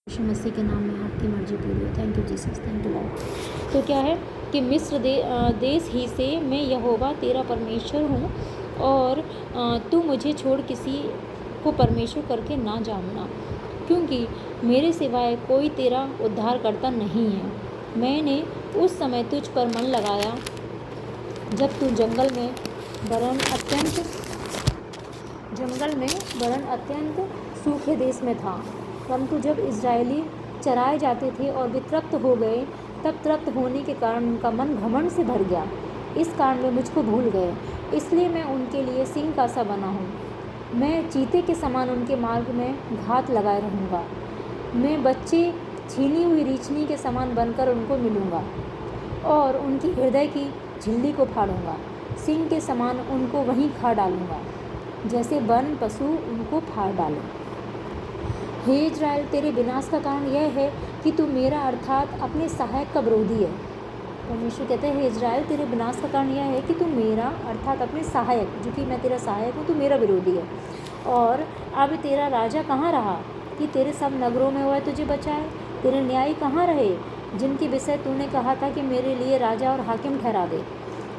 यीशु मसीह के नाम में आपकी मर्जी पूरी हो। Thank you Jesus, thank you Lord. तो क्या है कि मिस्र देश ही से मैं यहोवा तेरा परमेश्वर हूँ, और तू मुझे छोड़ किसी को परमेश्वर करके ना जानना, क्योंकि मेरे सिवाय कोई तेरा उद्धार करता नहीं है। मैंने उस समय तुझ पर मन लगाया जब तू जंगल में वरन अत्यंत सूखे देश में था। परंतु जब इजरायली चराए जाते थे और वे तृप्त हो गए, तब तृप्त होने के कारण उनका मन घमंड से भर गया। इस कारण वे मुझको भूल गए, इसलिए मैं उनके लिए सिंह का सा बना हूँ। मैं चीते के समान उनके मार्ग में घात लगाए रहूँगा। मैं बच्चे छीनी हुई रीछनी के समान बनकर उनको मिलूँगा और उनकी हृदय की झिल्ली को फाड़ूँगा। सिंह के समान उनको वहीं खा डालूँगा, जैसे वन पशु उनको फाड़ डाले। हे इज़राइल, तेरे विनाश का कारण यह है कि तू मेरा अर्थात अपने सहायक का विरोधी है। परमेश्वर कहते हैं, हे इज़राइल, तेरे विनाश का कारण यह है कि तू मेरा अर्थात अपने सहायक, जो कि मैं तेरा सहायक हूँ, तू मेरा विरोधी है। और अब तेरा राजा कहाँ रहा कि तेरे सब नगरों में वह तुझे बचाए? तेरे न्यायी कहाँ रहे, जिनके विषय तूने कहा था कि मेरे लिए राजा और हाकिम ठहरा दे?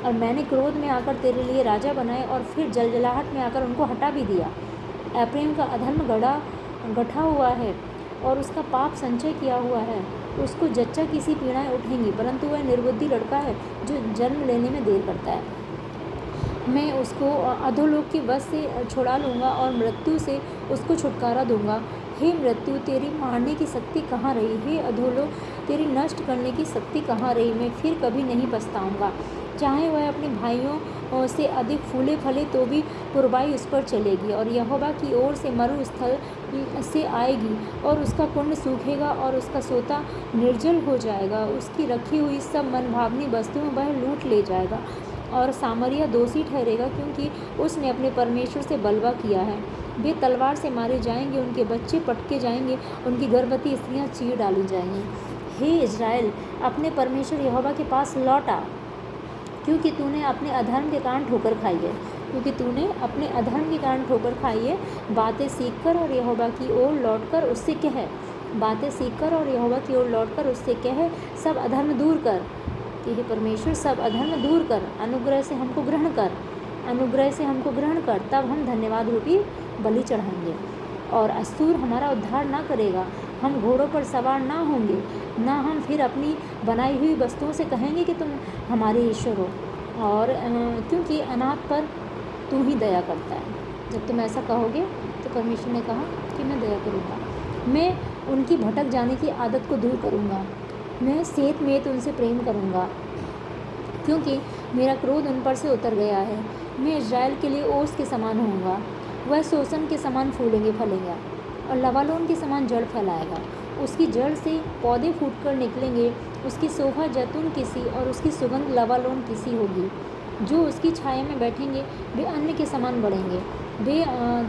और मैंने क्रोध में आकर तेरे लिए राजा बनाए और फिर जलजलाहट में आकर उनको हटा भी दिया। एप्रैम का अधर्म गठा हुआ है और उसका पाप संचय किया हुआ है। उसको जच्चा किसी पीड़ाएँ उठेंगी, परंतु वह निर्बुद्धि लड़का है जो जन्म लेने में देर करता है। मैं उसको अधोलोक के वश से छुड़ा लूँगा और मृत्यु से उसको छुटकारा दूँगा। हे मृत्यु, तेरी मारने की शक्ति कहाँ रही? हे अधोलोक, तेरी नष्ट करने की शक्ति कहाँ रही? मैं फिर कभी नहीं पछताऊँगा। चाहे वह अपने भाइयों से अधिक फूले फले तो भी पुरवाई उस पर चलेगी, और यहोवा की ओर से मरुस्थल से आएगी और उसका कुंड सूखेगा और उसका सोता निर्जल हो जाएगा। उसकी रखी हुई सब मनभावनी वस्तुएं वह लूट ले जाएगा, और सामरिया दोषी ठहरेगा, क्योंकि उसने अपने परमेश्वर से बलवा किया है। वे तलवार से मारे जाएंगे, उनके बच्चे पटके जाएंगे, उनकी गर्भवती स्त्रियां चीर डाली जाएंगी। हे इज़राइल, अपने परमेश्वर यहोवा के पास लौट आ, क्योंकि तूने अपने अधर्म के कारण ठोकर खाई है। बातें सीखकर और यहोवा की ओर लौटकर उससे कह, सब अधर्म दूर कर। कि हे परमेश्वर, सब अधर्म दूर कर, अनुग्रह से हमको ग्रहण कर, तब हम धन्यवाद रूपी बलि चढ़ाएंगे। और असूर हमारा उद्धार ना करेगा। हम घोड़ों पर सवार ना होंगे, ना हम फिर अपनी बनाई हुई वस्तुओं से कहेंगे कि तुम हमारे ईश्वर हो। और क्योंकि अनाथ पर तू ही दया करता है। जब तुम ऐसा कहोगे तो परमेश्वर ने कहा कि मैं दया करूँगा। मैं उनकी भटक जाने की आदत को दूर करूँगा। मैं सेत में उनसे प्रेम करूँगा, क्योंकि मेरा क्रोध उन पर से उतर गया है। मैं इज़राइल के लिए ओस के समान होऊंगा। वह सोसन के समान फूलेंगे फलेगा और लवालोन के समान जड़ फैलाएगा। उसकी जड़ से पौधे फूटकर निकलेंगे। उसकी शोभा जैतून किसी और उसकी सुगंध लवालोन किसी होगी। जो उसकी छाया में बैठेंगे वे अन्न के समान बढ़ेंगे। वे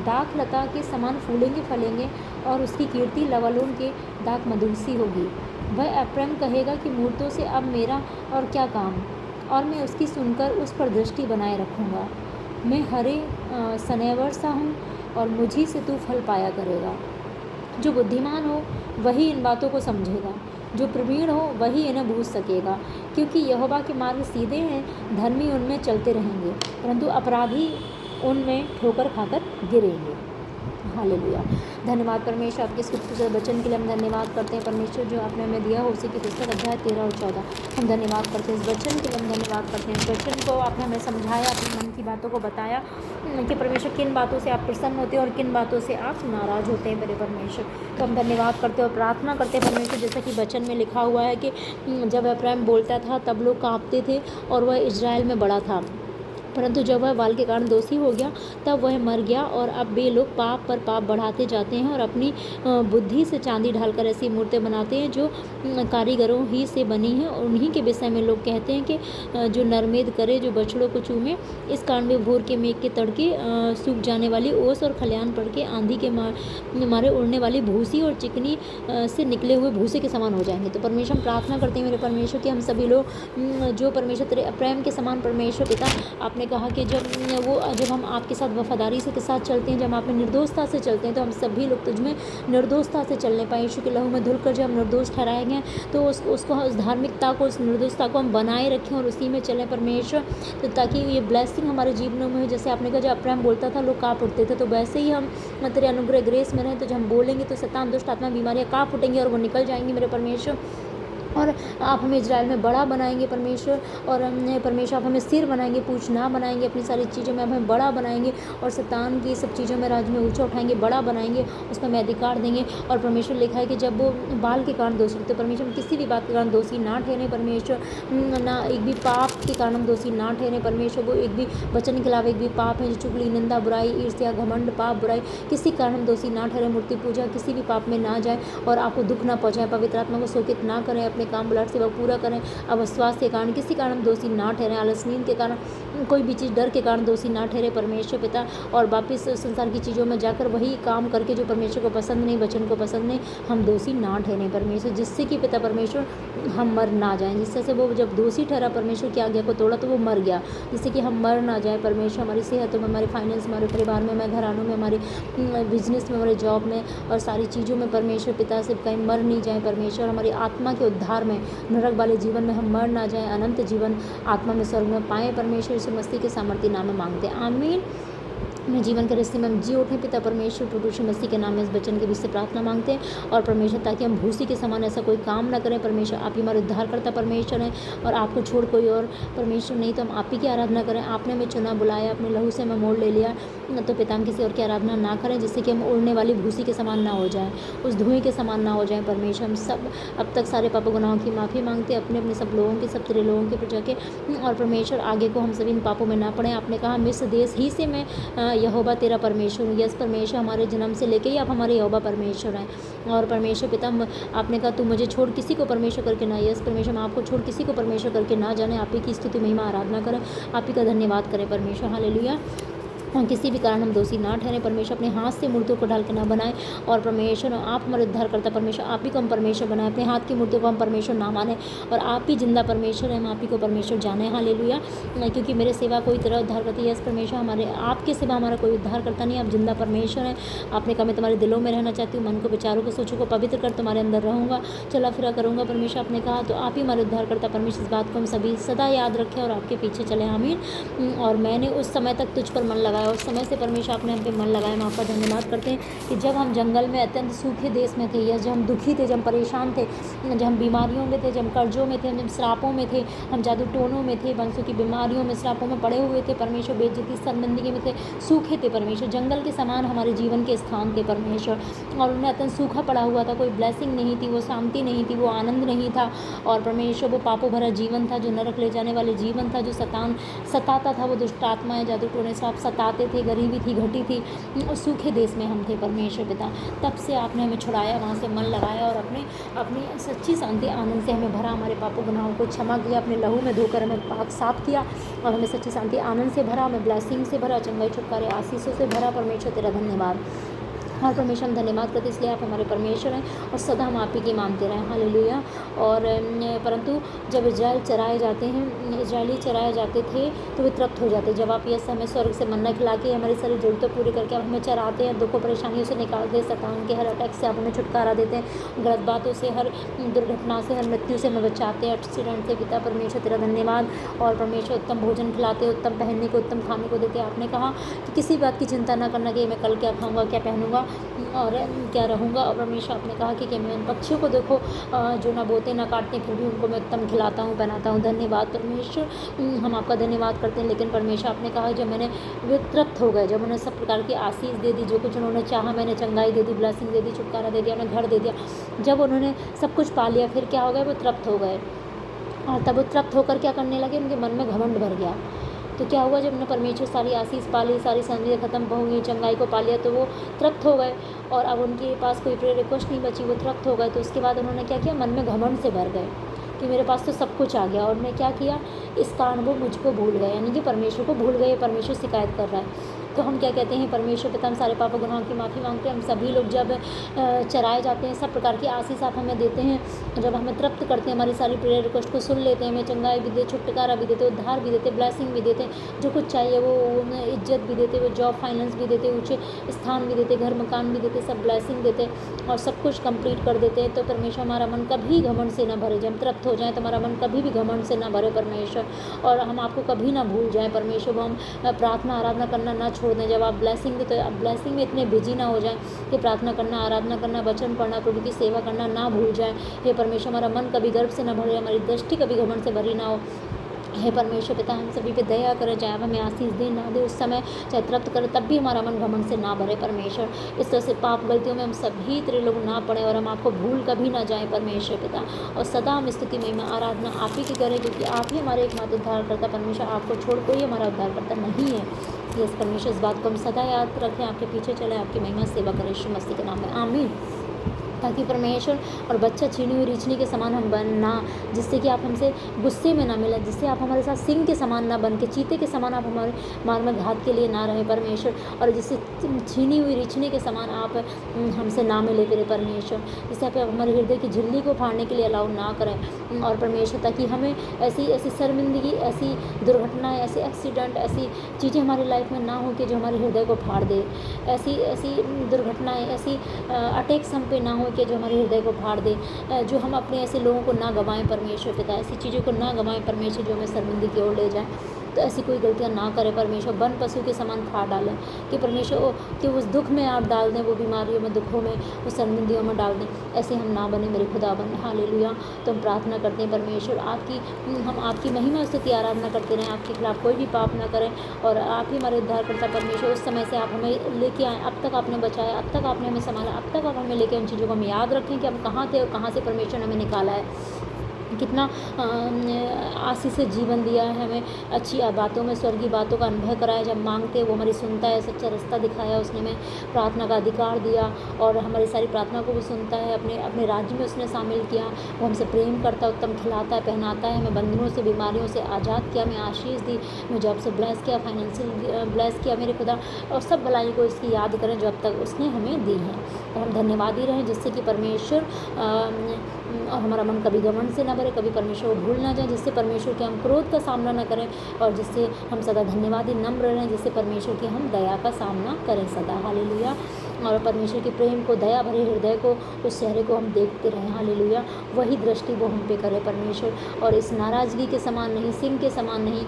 दाख लता के समान फूलेंगे फलेंगे, और उसकी कीर्ति लवालोन के दाख मधुसी होगी। वह एप्रैम कहेगा कि मूर्तों से अब मेरा और क्या काम, और मैं उसकी सुनकर उस पर दृष्टि बनाए रखूँगा। मैं हरे सनेवर सा हूँ और मुझी से तू फल पाया करेगा। जो बुद्धिमान हो वही इन बातों को समझेगा, जो प्रवीण हो वही इन्हें बूझ सकेगा। क्योंकि यहोवा के मार्ग सीधे हैं, धर्मी उनमें चलते रहेंगे, परंतु अपराधी उनमें ठोकर खाकर गिरेंगे। हालेलुया। धन्यवाद परमेश्वर, आपके इस खूबसूरत वचन के लिए हम धन्यवाद करते हैं। परमेश्वर, जो आपने हमें दिया हो उसी की पुस्तक अध्याय 13 और 14 हम धन्यवाद करते हैं। इस वचन के लिए हम धन्यवाद करते हैं। इस वचन को आपने हमें समझाया, अपने मन की बातों को बताया कि परमेश्वर किन बातों से आप प्रसन्न होते हैं और किन बातों से आप नाराज़ होते हैं। मेरे परमेश्वर, तो हम धन्यवाद करते हैं और प्रार्थना करते हैं परमेश्वर, जैसा कि वचन में लिखा हुआ है कि जब एप्रैम बोलता था तब लोग काँपते थे और वह इज़राइल में बड़ा था, परंतु जब वह बाल के कारण दोषी हो गया तब वह मर गया। और अब वे लोग पाप पर पाप बढ़ाते जाते हैं और अपनी बुद्धि से चांदी ढालकर ऐसी मूर्तें बनाते हैं जो कारीगरों ही से बनी हैं। और उन्हीं के विषय में लोग कहते हैं कि जो नरमेद करे, जो बछड़ों को चूमे। इस कारण वे भोर के मेघ के तड़के सूख जाने वाली ओस और खलियान पड़ के आंधी के मारे उड़ने वाली भूसी और चिकनी से निकले हुए भूसे के समान हो जाएंगे। तो परमेश्वर, हम प्रार्थना करते हैं मेरे परमेश्वर कि हम सभी लोग जो परमेश्वर तेरे प्रेम के समान परमेश्वर पिता आपने आपने कहा कि जब हम आपके साथ वफादारी से के साथ चलते हैं, जब आप में निर्दोषता से चलते हैं, तो हम सभी लोग तुझ में निर्दोषता से चलने पाए। यीशु के लहू में धुलकर जब हम निर्दोष ठहराए गए, तो उस धार्मिकता को, उस निर्दोषता को हम बनाए रखें और उसी में चलें परमेश्वर, तो ताकि ये ब्लेसिंग हमारे जीवनों में हो। जैसे आपने कहा, जब अब्राहम बोलता था लोग काँप उठते थे, तो वैसे ही हम तेरे अनुग्रह ग्रेस में रहें, तो जब हम बोलेंगे तो शैतान, दुष्ट आत्मा, बीमारियाँ काँप उठेंगी और वो निकल जाएंगी मेरे परमेश्वर। और आप हमें इजराइल में बड़ा बनाएंगे परमेश्वर, और परमेश्वर आप हमें सिर बनाएंगे, पूछ ना बनाएंगे। अपनी सारी चीज़ों में आप हमें बड़ा बनाएंगे, और शैतान की सब चीज़ों में राज में ऊंचा उठाएंगे, बड़ा बनाएंगे, उस पर हमें अधिकार देंगे। और परमेश्वर लिखा है कि जब वो बाल के कारण दोषी, तो परमेश्वर हम किसी भी बात के कारण दोषी ना ठहरें परमेश्वर, ना एक भी पाप के कारण हम दोषी ना ठहरें परमेश्वर। वो एक भी वचन के खिलाफ एक भी पाप है, जो चुगली, निंदा, बुराई, ईर्ष्या, घमंड, पाप, बुराई, किसी कारण हम दोषी ना ठहरें। मूर्ति पूजा, किसी भी पाप में ना जाए और आपको दुख ना पहुँचाएं। पवित्र आत्मा को शोकित ना करें, अपने काम बुलाहट सेवा पूरा करें। अविश्वास के कारण किसी कारण हम दोषी ना ठहरें, आलस, नींद के कारण, कोई भी चीज़, डर के कारण दोषी ना ठहरे परमेश्वर पिता। और वापस संसार की चीज़ों में जाकर वही काम करके जो परमेश्वर को पसंद नहीं, वचन को पसंद नहीं, हम दोषी ना ठहरें परमेश्वर, जिससे कि पिता परमेश्वर हम मर ना जाएं। जिससे से वो जब दोषी ठहरा, परमेश्वर की आज्ञा को तोड़ा, तो वो मर गया, जिससे कि हम मर ना जाए परमेश्वर। हमारी सेहतों में, हमारे फाइनेंस, हमारे परिवार में, हमारे घरानों में, हमारे बिजनेस में, हमारे जॉब में और सारी चीज़ों में परमेश्वर पिता से कहीं मर नहीं जाए परमेश्वर। हमारी आत्मा के उद्धार में, नरक वाले जीवन में हम मर ना जाएं, अनंत जीवन आत्मा में स्वर्ग में पाएँ परमेश्वर। यीशु मसीह के सामर्थ्य नाम में मांगते हैं, आमीन। अपने जीवन के रिश्ते में हम जी उठें पिता परमेश्वर, प्रभु यीशु मसीह के नाम में इस वचन के बीच से प्रार्थना मांगते हैं। और परमेश्वर, ताकि हम भूसी के समान ऐसा कोई काम ना करें परमेश्वर। आप ही हमारे उद्धार करता परमेश्वर हैं, और आपको छोड़ कोई और परमेश्वर नहीं, तो हम आप ही की आराधना करें। आपने हमें चुना, बुलाया, अपने लहू से हमें मोड़ ले लिया, तो पिता हम किसी और की आराधना ना करें, जिससे कि हम उड़ने वाली भूसी के समान ना हो जाएँ, उस धुएँ के समान ना हो जाएँ परमेश्वर। हम सब अब तक सारे पापों गुनाहों की माफ़ी मांगते हैं, अपने अपने सब लोगों के, सब तेरे लोगों के प्रजा के। और परमेश्वर, आगे को हम सभी इन पापों में ना पड़े। आपने कहा, मिस्र देश ही से मैं यहोवा तेरा परमेश्वर हूँ। यस परमेश्वर, हमारे जन्म से लेके ही आप हमारे यहोवा परमेश्वर हैं। और परमेश्वर पिता, आपने कहा, तू मुझे छोड़ किसी को परमेश्वर करके ना, यस परमेश्वर, हम आपको छोड़ किसी को परमेश्वर करके ना जाने। आप ही की स्तुति, महिमा, आराधना करें, आप ही का धन्यवाद करें परमेश्वर। हालेलुया। और किसी भी कारण हम दोषी ना ठहरें परमेश्वर। अपने हाथ से मूर्तियों को ढाल के ना बनाएं। और परमेश्वर, आप हमारे उद्धार करता परमेश्वर, आप ही को हम परमेश्वर बनाएं। अपने हाथ की मूर्तियों को हम परमेश्वर ना माने, और आप ही जिंदा परमेश्वर हैं, हम आप ही को परमेश्वर जाने। हालेलुया। क्योंकि मेरे सेवा कोई तेरा उद्धार करती है, यस परमेश्वर, हमारे आपके सिवा हमारा कोई उद्धार करता नहीं, आप जिंदा परमेश्वर हैं। आपने कहा, मैं तुम्हारे दिलों में रहना चाहती हूँ, मन को, विचारों को, सोचों को पवित्र कर तुम्हारे अंदर रहूँगा, चला फिरा करूँगा परमेश्वर। आपने कहा, तो आप ही हमारे उद्धार करता परमेश्वर। इस बात को हम सभी सदा याद रखें और आपके पीछे चले, आमीन। और मैंने उस समय तक तुझ पर मन लगाया, उस समय से परमेश्वर आपने हम पे मन लगाया। हम आपका धन्यवाद करते हैं कि जब हम जंगल में अत्यंत सूखे देश में थे, या जब हम दुखी थे, जब हम परेशान थे, जब हम बीमारियों में थे, जब हम कर्जों में थे, जब श्रापों में थे, हम जादू टोनों में थे, वंशों की बीमारियों में, श्रापों में पड़े हुए थे परमेश्वर, बेइज्जती, शर्मिंदगी में थे, सूखे थे परमेश्वर। जंगल के समान हमारे जीवन के स्थान थे परमेश्वर, और उन्हें अत्यंत सूखा पड़ा हुआ था। कोई ब्लेसिंग नहीं थी, वो शांति नहीं थी, वो आनंद नहीं था। और परमेश्वर, वो पापों भरा जीवन था, जो नरक ले जाने वाले जीवन था, जो सताता था। वो दुष्ट आत्माएं, जादू टोने, श्राप सताते थे, गरीबी थी, घटी थी, उस सूखे देश में हम थे परमेश्वर पिता। तब से आपने हमें छुड़ाया, वहाँ से मन लगाया, और अपनी सच्ची शांति, आनंद से हमें भरा, हमारे पापों गुनाहों को क्षमा किया, अपने लहू में धोकर हमें पाक साफ किया, और हमें सच्ची शांति, आनंद से भरा, हमें ब्लेसिंग से भरा, चंगाई, छुटकारे, आशीषों से भरा परमेश्वर। तेरा धन्यवाद। हाँ परमेश्वर, हम धन्यवाद करते इसलिए आप हमारे परमेश्वर हैं, और सदा हम आप ही की मानते रहें। हालेलुया। और परंतु जब इजराइल चराए जाते हैं, इजरायली चराए जाते थे, तो वे तृप्त हो जाते। जब आप यस हमें स्वर्ग से मन्ना खिला के हमारी सारी जरूरतें पूरी करके आप हमें चराते हैं, दुखों परेशानियों से निकालते हैं, शैतान के हर अटैक से आप हमें छुटकारा देते हैं, गलत बातों से, हर दुर्घटना से, हर मृत्यु से हमें बचाते हैं, एक्सीडेंट से पिता परमेश्वर। तेरा धन्यवाद। और परमेश्वर, उत्तम भोजन खिलाते, उत्तम पहनने को, उत्तम खाने को देते। आपने कहा कि किसी बात की चिंता ना करना कि मैं कल क्या खाऊंगा, क्या पहनूंगा और क्या रहूँगा। और परमेश्वर, आपने कहा कि मैं उन पक्षियों को देखो जो ना बोते ना काटते, फिर भी उनको मैं उत्तम खिलाता हूँ, पहनाता हूँ। धन्यवाद परमेश्वर, हम आपका धन्यवाद करते हैं। लेकिन परमेश्वर, आपने कहा जब मैंने वे तृप्त हो गए, जब उन्हें सब प्रकार की आशीष दे दी, जो कुछ उन्होंने चाहा, मैंने चंगाई दे दी, ब्लेसिंग दे दी, छुटकारा दे दिया, उन्हें घर दे दिया, जब उन्होंने सब कुछ पा लिया, फिर क्या हो गया, वो तृप्त हो गए। और तब वो तृप्त होकर क्या करने लगे, उनके मन में घमंड भर गया। तो क्या हुआ, जब उन्होंने परमेश्वर सारी आशीष पा ली, सारी संधियाँ खत्म हो गई, चंगाई को पा लिया, तो वो तृप्त हो गए, और अब उनके पास कोई प्रेयर रिक्वेस्ट नहीं बची, वो तृप्त हो गए। तो उसके बाद उन्होंने क्या किया, मन में घमंड से भर गए कि मेरे पास तो सब कुछ आ गया। और उन्होंने क्या किया, इस कारण वो मुझको भूल गए, यानी कि परमेश्वर को भूल गए। परमेश्वर शिकायत कर रहा है। तो हम क्या कहते हैं, परमेश्वर पिता हम सारे पापों गुनाहों की माफ़ी मांगते हैं। हम सभी लोग जब चराए जाते हैं, सब प्रकार की आशीष आप हमें देते हैं, जब हमें तृप्त करते हैं, हमारी सारी प्रेयर रिक्वेस्ट को सुन लेते हैं, हमें चंगाई भी देते, छुटकारा भी देते, उद्धार भी देते, ब्लेसिंग भी देते, जो कुछ चाहिए वो इज्जत भी देते, वो जॉब फाइनेंस भी देते, ऊँचे स्थान भी देते, घर मकान भी देते, सब ब्लेसिंग देते और सब कुछ कंप्लीट कर देते हैं। तो परमेश्वर हमारा मन कभी घमंड से ना भरे, जब हम तृप्त हो जाएँ तो हमारा मन कभी भी घमंड से ना भरे परमेश्वर, और हम आपको कभी ना भूल जाएँ परमेश्वर। वो हम प्रार्थना आराधना करना ना छोड़ दें। जब आप ब्लेसिंग देते तो आप ब्लेसिंग में इतने बिजी ना हो जाएं कि प्रार्थना करना, आराधना करना, वचन पढ़ना, प्रभु की सेवा करना ना भूल जाएं। हे परमेश्वर हमारा मन कभी गर्व से ना भरे, हमारी दृष्टि कभी घमंड से भरी ना हो। हे परमेश्वर पिता हम सभी पे दया करें, चाहे आप हमें आशीष दे ना दे उस समय, चाहे तृप्त करें तब भी हमारा मन घमंड से ना भरे परमेश्वर। इस तरह से पाप गलतियों में हम सभी तेरे लोग ना पड़े और हम आपको भूल कभी ना जाएं परमेश्वर पिता। और सदा हम स्तुति महिमा आराधना आप ही की करें, क्योंकि आप ही हमारे एकमात्र उद्धार करता परमेश्वर। आपको छोड़ कोई हमारा उद्धार करता नहीं है। यस परमेश्वर, इस बात को हम सदा याद रखें, आपके पीछे चले, आपकी महिमा सेवा करें यीशु मसीह के नाम में, आमीन। ताकि परमेश्वर और बच्चा छीनी हुई रीछनी के समान हम बनना, जिससे कि आप हमसे गुस्से में ना मिलें, जिससे आप हमारे साथ सिंह के समान ना बन के, चीते के समान आप हमारे मार में घात के लिए ना रहे परमेश्वर, और जिससे छीनी हुई रीछनी के समान आप हमसे ना मिले फिर परमेश्वर, जिससे आप हमारे हृदय की झिल्ली को फाड़ने के लिए अलाउ ना करें और परमेश्वर, ताकि हमें ऐसी ऐसी शर्मिंदगी, ऐसी दुर्घटनाएँ, ऐसे एक्सीडेंट, ऐसी चीज़ें हमारी लाइफ में ना हो कि जो हमारे हृदय को फाड़ दे, ऐसी ऐसी दुर्घटनाएँ, ऐसी अटैक्स हम पे ना हो कि जो हमारे हृदय को फाड़ दे, जो हम अपने ऐसे लोगों को ना गंवाएं परमेश्वर पिता, ऐसी चीज़ों को ना गंवाएं परमेश्वर जो हमें शर्मिंदगी की ओर ले जाए। तो ऐसी कोई गलतियां ना करें परमेश्वर, वन पशु के समान फाड़ डालें कि परमेश्वर कि उस दुख में आप डाल दें, वो बीमारियों में, दुखों में, उस शर्मिंदियों में डाल दें। ऐसे हम ना बने मेरे खुदा बने, हालेलुया। तो हम प्रार्थना करते हैं परमेश्वर, हम आपकी महिमा स्तुति आराधना करते रहें, आपके खिलाफ कोई भी पाप ना करें, और आप ही हमारे उद्धार करता परमेश्वर। उस समय से आप हमें लेके आए, अब तक आपने बचाया, अब तक आपने हमें संभाला, अब तक आप हमें लेके उन चीज़ों को हम याद रखें कि हम कहाँ थे और कहाँ से परमेश्वर ने हमें निकाला है, कितना आशीष से जीवन दिया है हमें, अच्छी बातों में, स्वर्गीय बातों का अनुभव कराया, जब मांगते वो हमारी सुनता है, सच्चा रास्ता दिखाया उसने, हमें प्रार्थना का अधिकार दिया और हमारी सारी प्रार्थना को भी सुनता है, अपने अपने राज्य में उसने शामिल किया, वो हमसे प्रेम करता है, उत्तम खिलाता है, पहनाता है, हमें बंधनों से, बीमारियों से आज़ाद किया, हमें आशीष दी, हमें जॉब से ब्लेस किया, फाइनेंशियल ब्लेस किया मेरे खुदा, और सब भलाई को इसकी याद करें जो अब तक उसने हमें दी है, और हम धन्यवादी रहें, जिससे कि परमेश्वर और हमारा मन कभी घमंड से ना भरे, कभी परमेश्वर को भूल ना जाए, जिससे परमेश्वर के हम क्रोध का सामना ना करें, और जिससे हम सदा धन्यवादी नम्र रहें, जिससे परमेश्वर की हम दया का सामना करें सदा, हालेलुया। और परमेश्वर के प्रेम को, दया भरे हृदय को, उस चेहरे को हम देखते रहें, हालेलुया। वही दृष्टि वो हम पे करे परमेश्वर, और इस नाराज़गी के समान नहीं, सिंह के समान नहीं,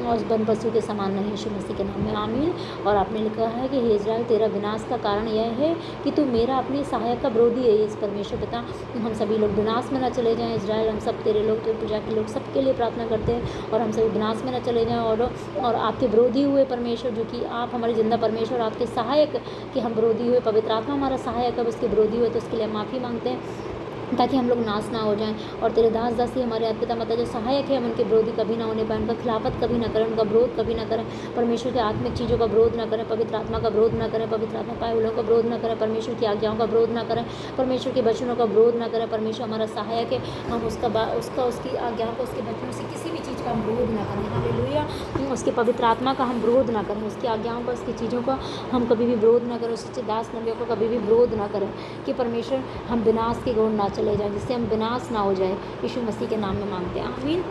और वन पशु के समान नहीं, यीशु मसीह के नाम में, आमीन। और आपने लिखा है कि हे इज़राइल, तेरा विनाश का कारण यह है कि तू मेरा अपने सहायक का विरोधी है। इस परमेश्वर पिता, हम सभी लोग विनाश में न चले जाएं, इज़राइल, हम सब तेरे लोग, तेरे प्रजा के लोग, सबके लिए प्रार्थना करते हैं, और हम सभी विनाश में न चले जाएं, और आपके विरोधी हुए परमेश्वर, जो कि आप हमारे जिंदा परमेश्वर, आपके सहायक के हम विरोधी हुए, पवित्र आत्मा हमारा सहायक है, उसके विरोधी हुए, तो उसके लिए माफ़ी मांगते हैं, ताकि हम लोग नाश ना हो जाएं, और तेरे दास दासी हमारे पिता माता जो सहायक है, हम उनके विरोधी कभी ना होने पाए, उनका खिलाफत कभी ना करें, उनका विरोध कभी ना करें, परमेश्वर के आत्मिक चीज़ों का विरोध ना करें, पवित्र आत्मा का विरोध ना करें, पवित्र आत्मा पाए हुए का विरोध ना करें, परमेश्वर की आज्ञाओं का विरोध ना करें, परमेश्वर के वचनों का विरोध ना करें, परमेश्वर हमारा सहायक है, हम उसकी आज्ञाओं को, उसके वचनों से किसी भी चीज़ का हम विरोध ना करें, हालेलुया। उसके पवित्र आत्मा का हम विरोध ना करें, उसकी आज्ञाओं का, उसकी चीज़ों का हम कभी भी विरोध ना करें, उसके दास नबियों को कभी भी विरोध ना करें, कि परमेश्वर हम विनाश के ओर ना चले जाएं, जिससे हम विनाश ना हो जाए, यीशु मसीह के नाम में मांगते हैं, आमीन।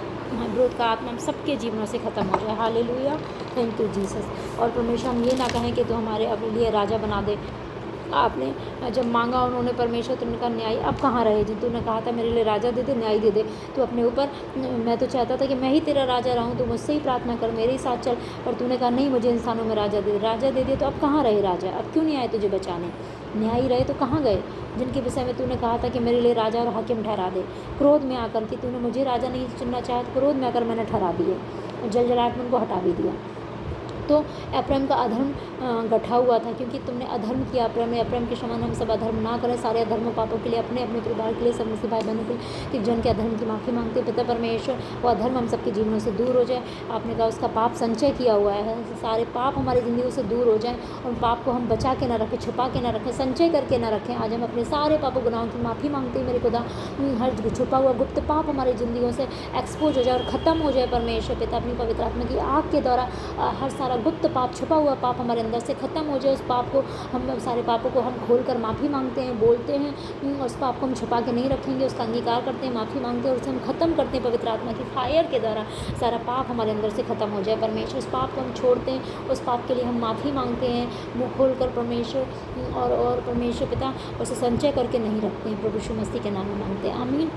विरोध का आत्मा हम सबके जीवनों से ख़त्म हो जाए, हालेलुया, थैंक यू जीसस। और परमेश्वर हम ये ना कहें कि तू हमारे अपने लिए राजा बना दे, आपने जब मांगा उन्होंने परमेश्वर, तुमने कहा न्याय अब कहाँ रहे, जिन तूने कहा था मेरे लिए राजा दे दे, न्याय दे दे, तो अपने ऊपर, मैं तो चाहता था कि मैं ही तेरा राजा रहूं, तू मुझसे ही प्रार्थना कर, मेरे ही साथ चल, पर तूने कहा नहीं, मुझे इंसानों में राजा दे दिया, तो अब कहाँ रहे राजा, अब क्यों नहीं आए तुझे बचाने, न्यायी रहे तो कहाँ गए, जिनके विषय में तूने कहा था कि मेरे लिए राजा और हाकिम ठहरा दे, क्रोध में आकर कि तूने मुझे राजा नहीं चुनना चाहा, तो क्रोध में आकर मैंने ठहरा दिए, जलजलाहट में उनको हटा भी दिया। तो एप्रैम का अधर्म गठा हुआ था, क्योंकि तुमने अधर्म किया एप्रैम के समान हम सब अधर्म ना करें, सारे अधर्म पापों के लिए, अपने अपने परिवार के लिए, सब मुझसे भाई बहनों के लिए, कि जन के अधर्म की माफ़ी मांगते पिता परमेश्वर, वो अधर्म हम सबके जीवनों से दूर हो जाए, आपने कहा उसका पाप संचय किया हुआ है, सारे पाप हमारी ज़िंदगी से दूर हो जाए, और पाप को हम बचा के ना रखें, छुपा के ना रखें, संचय करके ना रखें। आज हम अपने सारे पापों गुनाहों की माफ़ी मांगते हैं मेरे खुदा, हर छुपा हुआ गुप्त पाप हमारी ज़िंदगियों से एक्सपोज हो जाए और ख़त्म हो जाए परमेश्वर पिता, अपनी पवित्र आत्मा की आग के द्वारा हर सारा गुप्त पाप, छुपा हुआ पाप हमारे अंदर से ख़त्म हो जाए। उस पाप को, हम सारे पापों को हम खोल कर माफ़ी मांगते हैं, बोलते हैं। उस पाप को हम छुपा के नहीं रखेंगे, उसका अंगीकार करते हैं, माफ़ी मांगते हैं और उसे हम ख़त्म करते हैं पवित्र आत्मा की फायर के द्वारा। सारा पाप हमारे अंदर से ख़त्म हो जाए परमेश्वर। उस पाप को हम छोड़ते हैं, उस पाप के लिए हम माफ़ी मांगते हैं मुँह खोल कर परमेश्वर। और परमेश्वर पिता उसे संचय करके नहीं रखते हैं, प्रभु यीशु मसीह के नाम में मांगते हैं, आमीन।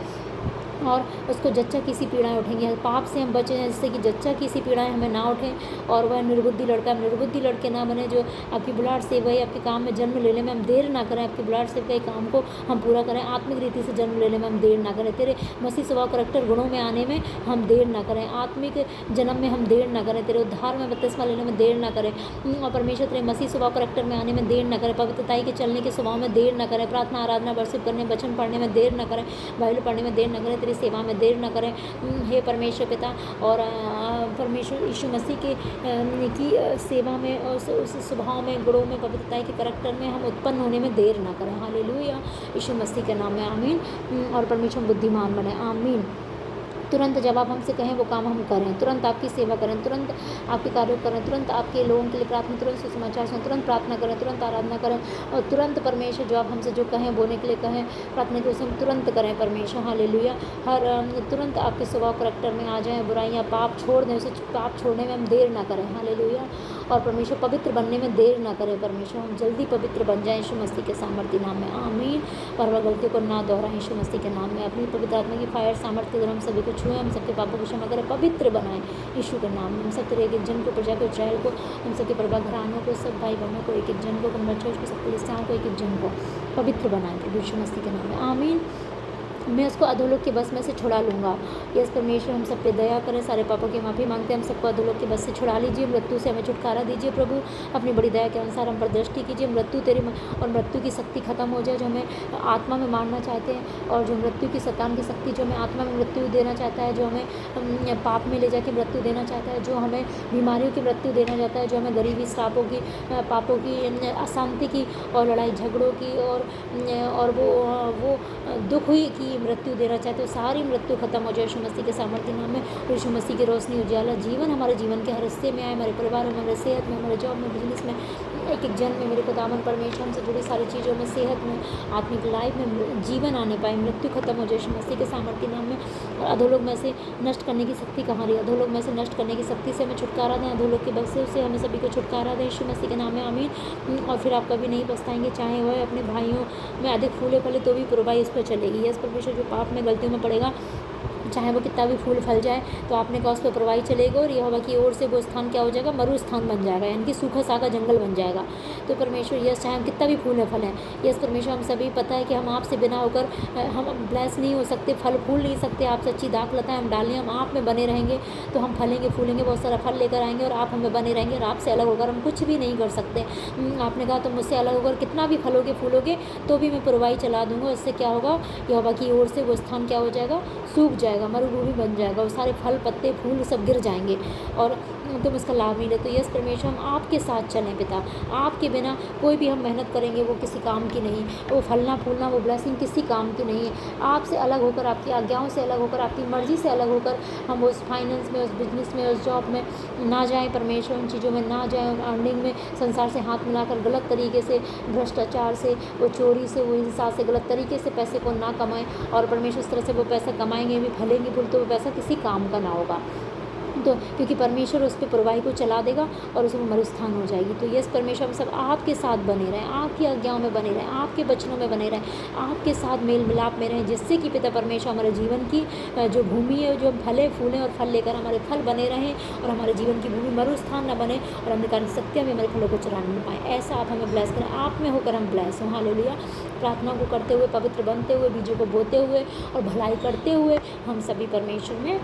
और उसको जच्चा की सी पीड़ाएँ उठेंगी। पाप से हम बचे हैं जिससे कि जच्चा की सी पीड़ाएँ हमें ना उठें। और वह निर्बुद्धि लड़का, हम निर्बुद्धि लड़के ना बने जो आपकी बुलाहट से वही आपके काम में जन्म लेने में हम देर ना करें। आपकी बुलाहट से कई काम को हम पूरा करें, आत्मिक रीति से जन्म लेने में हम देर ना करें। तेरे मसीह स्वभाव करैक्टर गुणों में आने में हम देर ना करें, आत्मिक जन्म में हम देर ना करें, तेरे उद्धार में बपतिस्मा लेने में देर ना करें। और परमेश्वर तेरे मसीह स्वभाव करैक्टर में आने में देर ना करें, पवित्रताई के चलने के स्वभाव में देर ना करें, प्रार्थना आराधना वर्शिप करने, वचन पढ़ने में देर ना करें, बाइबल पढ़ने में देर ना करें, तेरी सेवा में देर ना करें हे परमेश्वर पिता। और परमेश्वर यीशु मसीह के की सेवा में और उस स्वभाव में, गुणों में, पवित्रता के करैक्टर में हम उत्पन्न होने में देर ना करें। हालेलुया, यीशु मसीह के नाम में आमीन। और परमेश्वर बुद्धिमान बने, आमीन। तुरंत जब आप हमसे कहें वो काम हम करें, तुरंत आपकी सेवा करें, तुरंत आपके कार्य करें, तुरंत आपके लोगों के लिए प्रार्थना, तुरंत सुसमाचार सुनें, तुरंत प्रार्थना करें, तुरंत आराधना करें। और तुरंत परमेश्वर जो आप हमसे जो कहें, बोलने के लिए कहें, प्रार्थना के उसे हम तुरंत करें परमेश्वर। हालेलुया, हर तुरंत आपके स्वभाव करैक्टर में आ जाएँ बुराइयाँ, पाप छोड़ दें, उसे पाप छोड़ने में हम देर ना करें। हालेलुया, और परमेश्वर पवित्र बनने में देर ना करें परमेश्वर। हम जल्दी पवित्र बन जाएँ यीशु मसीह के सामर्थ्य नाम में, आमीन। और वह गलतियों को ना दोहराएं यीशु मसीह के नाम में। अपनी पवित्र आत्मा की फायर सामर्थ्य के द्वारा हम सभी को छुएं, हम सबके पापों को क्षमा करें, पवित्र बनाएं यीशु के नाम में। हम सब तेरे एक एक जन को, प्रजा को, इस्राएल को, हम सबके परिवार घरानों को, सब भाई बहनों को, एक एक जन को, कन्वर्चर्स को, सब कलीसियाओं को, एक एक जन को पवित्र बनाएं प्रभु यीशु मसीह के नाम में, आमीन। मैं उसको अधोलोक के बस में से छुड़ा लूँगा। यस परमेश्वर, हम सब पे दया करें, सारे पापों की माफ़ी मांगते हैं। हम सबको अधोलोक के बस से छुड़ा लीजिए, मृत्यु से हमें छुटकारा दीजिए प्रभु। अपनी बड़ी दया के अनुसार हम पर दृष्टि कीजिए, मृत्यु तेरी और मृत्यु की शक्ति खत्म हो जाए जो हमें आत्मा में मारना चाहते हैं, और जो मृत्यु की शैतान की शक्ति जो हमें आत्मा में मृत्यु देना चाहता है, जो हमें पाप में ले जाके मृत्यु देना चाहता है, जो हमें बीमारियों की मृत्यु देना चाहता है, जो हमें गरीबी, श्रापों की, पापों की, अशांति की और लड़ाई झगड़ों की और वो दुख हुई की मृत्यु देना चाहते हो, सारी मृत्यु खत्म हो जाए यीशु मसीह के सामर्थ्य नाम में। यीशु मसीह की रोशनी उजाला जीवन हमारे जीवन के हर हिस्से में आए, हमारे परिवार में, हमारे सेहत में, हमारे जॉब में, बिजनेस में, एक एक जन में, मेरे खुदावन परमेश्वर हमसे जुड़ी सारी चीज़ों में, सेहत में, आत्मिक लाइफ में जीवन आने पाए, मृत्यु खत्म हो जाए यीशु मसीह के सामर्थ्य नाम में। और अधोलोक में से नष्ट करने की शक्ति कहाँ रही? अधोलोक में से नष्ट करने की शक्ति से हमें छुटकारा दें, अधोलोक के बस से हमें सभी को छुटकारा दें यीशु मसीह के नाम में, आमीन। और फिर आप कभी नहीं पछताएंगे, चाहे वह अपने भाइयों में अधिक फूले फले तो भी पुरवाई उस पर चलेगी। यस परमेश्वर, जो पाप में गलतियों में पड़ेगा, चाहे वो कितना भी फूल फल जाए, तो आपने कहा उस पर प्रवाही चलेगा, और यहोवा की ओर से वो स्थान क्या हो जाएगा? मरु स्थान बन जाएगा, यानी कि सूखा साखा जंगल बन जाएगा। तो परमेश्वर यस, चाहे हम कितना भी फूल फल हैं, यस परमेश्वर, हम सभी पता है कि हम आपसे बिना होकर हम ब्लेस नहीं हो सकते, फल फूल नहीं सकते। आप सच्ची दाख लताएं हम डालें, हम आप में बने रहेंगे तो हम फलेंगे, फूलेंगे, बहुत सारा फल लेकर आएंगे, और आप हमें बने रहेंगे। और आपसे अलग होकर हम कुछ भी नहीं कर सकते। आपने कहा तो मुझसे अलग होकर कितना भी फलोगे फूलोगे तो भी मैं पुरवाई चला दूंगा। इससे क्या होगा? यहोवा की ओर से वो स्थान क्या हो जाएगा? सूख जाएगा, मरुभूमि बन जाएगा, और सारे फल पत्ते फूल सब गिर जाएंगे और तुम इसका लाभ नहीं ले। तो यस परमेश्वर, हम आपके साथ चलें पिता। आपके बिना कोई भी हम मेहनत करेंगे वो किसी काम की नहीं, वो फलना फूलना, वो ब्लेसिंग किसी काम की नहीं है। आपसे अलग होकर, आपकी आज्ञाओं से अलग होकर, आपकी मर्ज़ी से अलग होकर हम उस फाइनेंस में, उस बिजनेस में, उस जॉब में ना जाएँ परमेश्वर, उन चीज़ों में ना जाएँ, उन अर्निंग में संसार से हाथ मिलाकर गलत तरीके से, भ्रष्टाचार से, वो चोरी से, वो हिंसा से, गलत तरीके से पैसे को ना कमाएँ। और परमेश्वर इस तरह से वो पैसा कमाएंगे भी, फलेंगे फूल, तो वो पैसा किसी काम का ना होगा। तो क्योंकि परमेश्वर उस पर प्रवाही को चला देगा और उसमें मरुस्थान हो जाएगी। तो यस परमेश्वर, हम सब आपके साथ बने रहें, आपकी आज्ञाओं में बने रहें, आपके वचनों में बने रहें, आपके साथ मेल मिलाप में रहें, जिससे कि पिता परमेश्वर हमारे जीवन की जो भूमि है, जो फले फूलें और फल लेकर हमारे फल बने रहें, और हमारे जीवन की भूमि मरुस्थान न बने, और हमने कारण सत्य में हमारे फलों को चुराने न पाए। ऐसा आप हमें ब्लेस करें, आप में होकर हम ब्लेस हों। हालेलुया। प्रार्थना को करते हुए, पवित्र बनते हुए, बीजों को बोते हुए और भलाई करते हुए हम सभी परमेश्वर में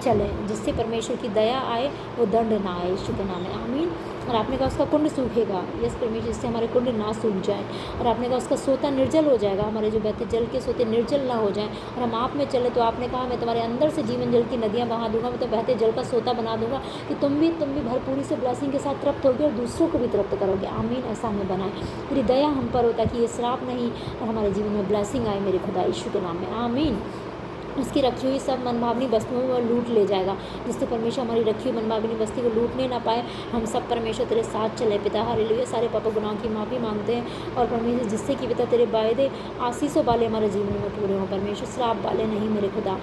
चलें, जिससे परमेश्वर की दया आए, वो दंड ना आए यीशु के नाम में, आमीन। और आपने कहा उसका कुंड सूखेगा, यस परमेश्वर, जिससे हमारे कुंड ना सूख जाए। और आपने कहा उसका सोता निर्जल हो जाएगा, हमारे जो बहते जल के सोते निर्जल ना हो जाएं, और हम आप में चले। तो आपने कहा मैं तुम्हारे अंदर से जीवन जल की नदियाँ बहा दूंगा, मैं तो बहते जल का सोता बना दूंगा, कि तुम भी भरपूरी से ब्लेसिंग के साथ तृप्त होगे और दूसरों को भी तृप्त करोगे, आमीन। ऐसा हमें बनाए, तेरी दया हम पर हो, ताकि ये श्राप नहीं और हमारे जीवन में ब्लेसिंग आए मेरे खुदा यीशु के नाम में, आमीन। उसकी रखी हुई सब मनभावनी वस्तुओं को लूट ले जाएगा, जिससे परमेश्वर हमारी रखी हुई मनभावनी वस्तु को लूटने ना पाए। हम सब परमेश्वर तेरे साथ चले पिता। हालेलुया। सारे पापों गुनाहों की माफ़ी मांगते हैं और परमेश्वर जिससे कि पिता तेरे वायदे आशीषों वाले हमारे जीवन में पूरे हों परमेश्वर, श्राप वाले नहीं मेरे खुदा।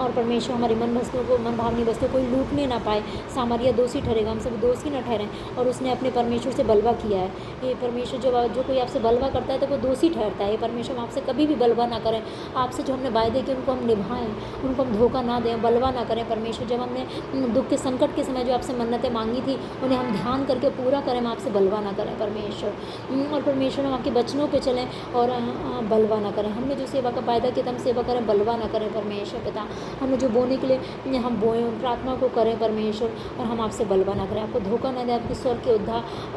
और परमेश्वर हमारी मन वस्तुओं को मनभावनी वस्तुओं को लूटने ना पाए। सामरिया दोषी ठहरेगा, हम सब दोषी न ठहरें। और उसने अपने परमेश्वर से बलवा किया है। ये परमेश्वर जो कोई आपसे बलवा करता है तो वो दोषी ठहरता है। परमेश्वर हम आपसे कभी भी बलवा ना करें। आपसे जो हमने वायदे किए उनको हम निभाएं, उनको हम धोखा ना दें, बलवा ना करें परमेश्वर। जब हमने दुख के संकट के समय जो आपसे मन्नतें मांगी थी उन्हें हम ध्यान करके पूरा करें, हम आपसे बलवा ना करें परमेश्वर। और परमेश्वर हम आपके वचनों पे चलें और बलवा ना करें। हमने जो सेवा का वायदा किया हम सेवा करें, बलवा ना करें परमेश्वर पिता। हमें जो बोने के लिए हम बोएं उन प्रार्थना को करें परमेश्वर, और हम आपसे बलवा ना करें, आपको धोखा ना दें। आपकी स्वर्ग के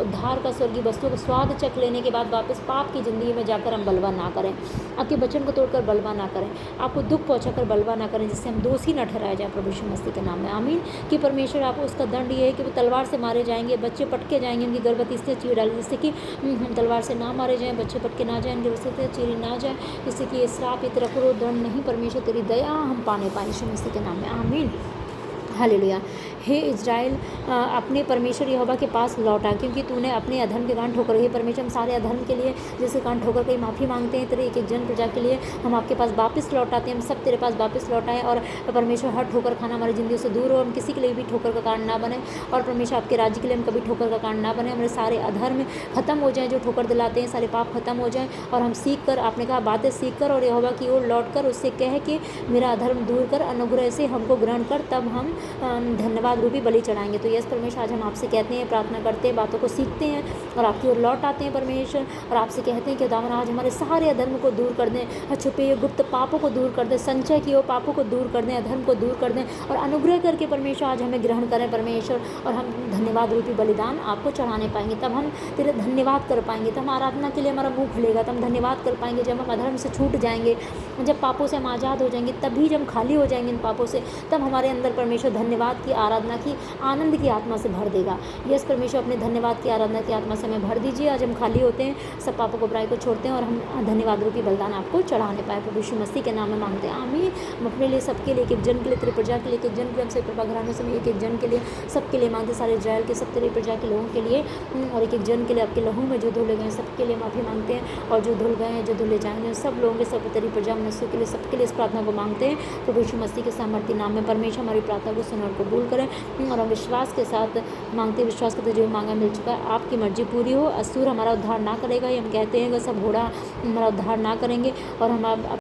उद्धार का स्वर्गीय वस्तुओं को स्वाद चख लेने के बाद वापस पाप की ज़िंदगी में जाकर हम बलवा ना करें, आपके वचन को तोड़कर बलवा ना करें, आपको दुख पहुँचाकर बलवा ना करें, जिससे हम दोषी न ठहराया जाए प्रभु यीशु मसीह के नाम में आमीन। कि परमेश्वर आप उसका दंड ये है कि वो तलवार से मारे जाएंगे, बच्चे पटके जाएंगे, उनकी गर्भवती इसलिए चीर डाली जिससे कि हम तलवार से ना मारे जाएँ, बच्चे पटके ना जाएँ, गर्भवती चीरी ना जाए, जिससे कि ये श्राप ये तेरा क्रोध दंड नहीं परमेश्वर तेरी दया हम पाने पाए यीशु मसीह के नाम में आमीन। हालेलुया। हे इज़राइल अपने परमेश्वर यहोवा के पास लौटा, क्योंकि तूने अपने अधर्म के कारण ठोकर। हे परमेश्वर हम सारे अधर्म के लिए जिसके कारण ठोकर कहीं माफ़ी मांगते हैं, तेरे एक एक जन प्रजा के लिए हम आपके पास वापस लौटाते हैं। हम सब तेरे पास वापस लौटाएं और परमेश्वर हर ठोकर खाना हमारी ज़िंदगी से दूर हो, हम किसी के लिए भी ठोकर का कारण ना बने। और परमेश्वर आपके राज्य के लिए हम कभी ठोकर का कारण ना बने। हमारे सारे अधर्म खत्म हो जाएँ जो ठोकर दिलाते हैं, सारे पाप खत्म हो जाएँ और हम सीख कर, आपने कहा बातें सीख कर और यहोवा की ओर लौट कर उससे कह कि मेरा अधर्म दूर कर, अनुग्रह से हमको ग्रहण कर, तब हम धन्यवाद रूपी बलि चढ़ाएंगे। तो यस परमेश्वर आज हम आपसे कहते हैं, प्रार्थना करते हैं, बातों को सीखते हैं और आपकी ओर लौट आते हैं परमेश्वर, और आपसे कहते हैं कि खुदावन आज हमारे सारे अधर्म को दूर कर दें, छुपे हुए गुप्त पापों को दूर कर दें, संचय किए हुए पापों को दूर कर दें, अधर्म को दूर कर दें और अनुग्रह करके परमेश्वर आज हमें ग्रहण करें परमेश्वर, और हम धन्यवाद रूपी बलिदान आपको चढ़ाने पाएंगे। तब हम तेरे धन्यवाद कर पाएंगे, तब हम आराधना के लिए हमारा मुँह खुलेगा, तब हम धन्यवाद कर पाएंगे। जब हम अधर्म से छूट जाएंगे, जब पापों से हम आज़ाद हो जाएंगे, तभी जब हम खाली हो जाएंगे इन पापों से, तब हमारे अंदर परमेश्वर धन्यवाद की आराधना की आनंद की आत्मा से भर देगा। यस परमेश्वर अपने धन्यवाद की आराधना की आत्मा से हमें भर दीजिए। आज हम खाली होते हैं, सब पापों को बुराई को छोड़ते हैं और हम धन्यवाद रूपी बलिदान आपको चढ़ाने पाए प्रभु यीशु मसीह के नाम में मांगते हैं आमीन। हम अपने लिए, सबके लिए, एक एक जन के लिए, तेरे प्रजा के लिए, एक एक जन के लिए, हमसे प्रभा घराने से एक एक जन के लिए, सबके लिए मांगते, सारे इजराइल के सब तेरे प्रजा के लोगों के लिए और एक एक जन के लिए आपके लहू में जो धुले गए सबके लिए माफ़ी मांगते हैं, और जो धुल गए हैं, जो धुले जाएंगे, सब लोगों के, सब तेरी प्रजा मनुष्यों के लिए, सबके लिए इस प्रार्थना को मांगते हैं प्रभु यीशु मसीह के सामर्थ्य नाम में। परमेश्वर हमारी प्रार्थना को सुन और कबूल करें, और हम विश्वास के साथ मांगते, विश्वास करते जो मांगा मिल चुका है, आपकी मर्जी पूरी हो। असूर हमारा उद्धार ना करेगा, ये हम कहते हैं, सब घोड़ा हमारा उद्धार ना करेंगे, और हम